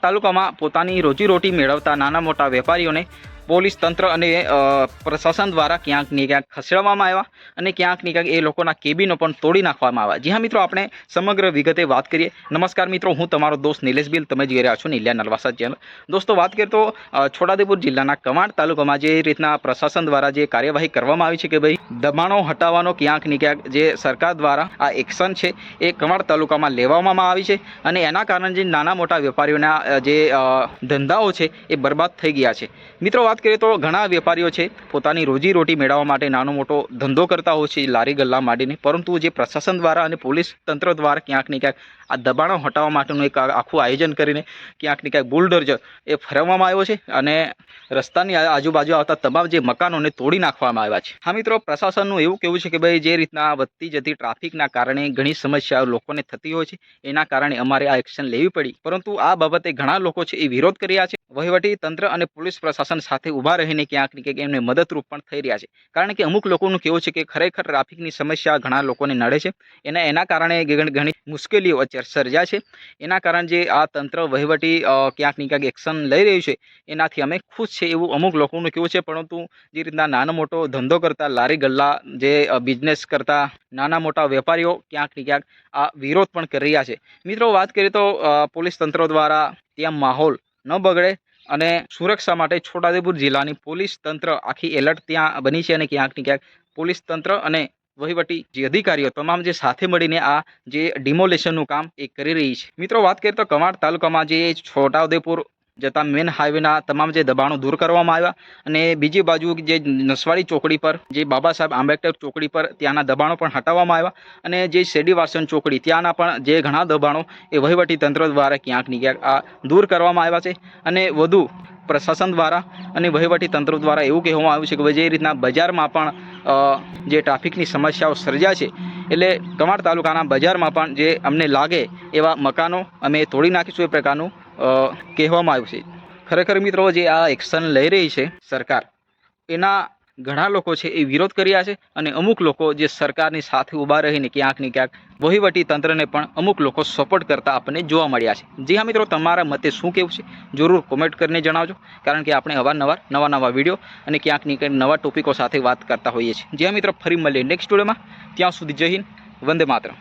તાલુકામાં પોતાની રોજીરોટી મેળવતા નાના મોટા વેપારીઓને પોલીસ તંત્ર અને પ્રશાસન દ્વારા ક્યાંક ને ક્યાંક ખસેડવામાં આવ્યા અને ક્યાંક ને ક્યાંક એ લોકોના કેબિનો પણ તોડી નાખવામાં આવ્યા। જી હા મિત્રો, આપણે સમગ્ર વિગતે વાત કરીએ। નમસ્કાર મિત્રો, હું તમારો દોસ્ત નિલેશ બિલ, તમે જોઈ રહ્યા છો નિલિયા નલવાસા ચેનલ। દોસ્તો વાત કરીએ તો છોટાઉદેપુર જિલ્લાના કવાંટ તાલુકામાં જે રીતના પ્રશાસન દ્વારા જે કાર્યવાહી કરવામાં આવી છે કે ભાઈ દબાણો હટાવવાનો ક્યાંક ને ક્યાંક જે સરકાર દ્વારા આ એક્શન છે એ કવાંટ તાલુકામાં લેવામાં આવી છે અને એના કારણે જે નાના મોટા વેપારીઓના જે ધંધાઓ છે એ બરબાદ થઈ ગયા છે। મિત્રો વાત કરીએ તો ઘણા વેપારીઓ છે પોતાની રોજીરોટી મેળવવા માટે નાનો મોટો ધંધો કરતા હોય છે લારી ગલ્લા માંડીને, પરંતુ જે પ્રશાસન દ્વારા અને પોલીસ તંત્ર દ્વારા ક્યાંક ને ક્યાંક આ દબાણો હટાવવા માટેનું એક આખું આયોજન કરીને ક્યાંક ને ક્યાંક બુલડોઝર એ ફેરવવામાં આવ્યો છે અને રસ્તાની આજુબાજુ આવતા તમામ જે મકાનોને તોડી નાખવામાં આવ્યા છે। હા મિત્રો, પ્રશાસનનું એવું કહેવું છે કે ભાઈ જે રીતના વધતી જતી ટ્રાફિકના કારણે ઘણી સમસ્યાઓ લોકોને થતી હોય છે, એના કારણે અમારે આ એક્શન લેવી પડી, પરંતુ આ બાબતે ઘણા લોકો છે એ વિરોધ કરી રહ્યા છે। વહીવટી તંત્ર અને પોલીસ પ્રશાસન સાથે ઊભા રહીને ક્યાંક ને ક્યાંક એમને મદદરૂપ પણ થઈ રહ્યા છે, કારણ કે અમુક લોકોનું કહેવું છે કે ખરેખર ટ્રાફિકની સમસ્યા ઘણા લોકોને નડે છે, એના કારણે ઘણી મુશ્કેલીઓ સર્જાય છે। એના કારણે જે આ તંત્ર વહીવટી ક્યાંક ને ક્યાંક એક્શન લઈ રહ્યું છે એનાથી અમે ખુશ છે એવું અમુક લોકોનું કહેવું છે, પરંતુ જે રીતના નાનો મોટો ધંધો કરતા લારી ગલ્લા જે બિઝનેસ કરતા નાના મોટા વેપારીઓ ક્યાંક ને ક્યાંક આ વિરોધ પણ કરી રહ્યા છે। મિત્રો વાત કરીએ તો પોલીસ તંત્ર દ્વારા ત્યાં માહોલ ન બગડે અને સુરક્ષા માટે છોટાઉદેપુર જિલ્લાની પોલીસ તંત્ર આખી એલર્ટ ત્યાં બની છે અને ક્યાંક ને ક્યાંક પોલીસ તંત્ર અને વહીવટી જે અધિકારીઓ તમામ જે સાથે મળીને આ જે ડિમોલેશનનું કામ એ કરી રહી છે। મિત્રો વાત કરીએ તો કવાંટ તાલુકામાં જે છોટાઉદેપુર જતા મેન હાઈવેના તમામ જે દબાણો દૂર કરવામાં આવ્યા અને બીજી બાજુ જે નસવાડી ચોકડી પર જે બાબા સાહેબ આંબેડકર ચોકડી પર ત્યાંના દબાણો પણ હટાવવામાં આવ્યા અને જે શેરડીવાસન ચોકડી ત્યાંના પણ જે ઘણા દબાણો એ વહીવટી તંત્ર દ્વારા ક્યાંક ને ક્યાંક આ દૂર કરવામાં આવ્યા છે અને વધુ પ્રશાસન દ્વારા અને વહીવટી તંત્ર દ્વારા એવું કહેવામાં આવ્યું છે કે જે રીતના બજારમાં પણ જે ટ્રાફિકની સમસ્યાઓ સર્જાય છે, એટલે કવાંટ તાલુકાના બજારમાં પણ જે અમને લાગે એવા મકાનો અમે તોડી નાખીશું એ પ્રકારનું કહેવામાં આવ્યું છે। ખરેખર મિત્રો, જે આ એક્શન લઈ રહી છે સરકાર, એના ઘણા લોકો છે એ વિરોધ કર્યા છે અને અમુક લોકો જે સરકારની સાથે ઊભા રહીને ક્યાંક ને ક્યાંક વહીવટી તંત્રને પણ અમુક લોકો સપોર્ટ કરતા આપણને જોવા મળ્યા છે। જી હા મિત્રો, તમારા મતે શું કહેવું છે જરૂર કોમેન્ટ કરીને જણાવજો, કારણ કે આપણે અવારનવાર નવા વિડીયો અને ક્યાંક ને ક્યાંક નવા ટોપિકો સાથે વાત કરતા હોઈએ છીએ। જી હા મિત્રો, ફરી મળીએ નેક્સ્ટ વિડીયોમાં। ત્યાં સુધી જય હિન્દ, વંદે માતરમ।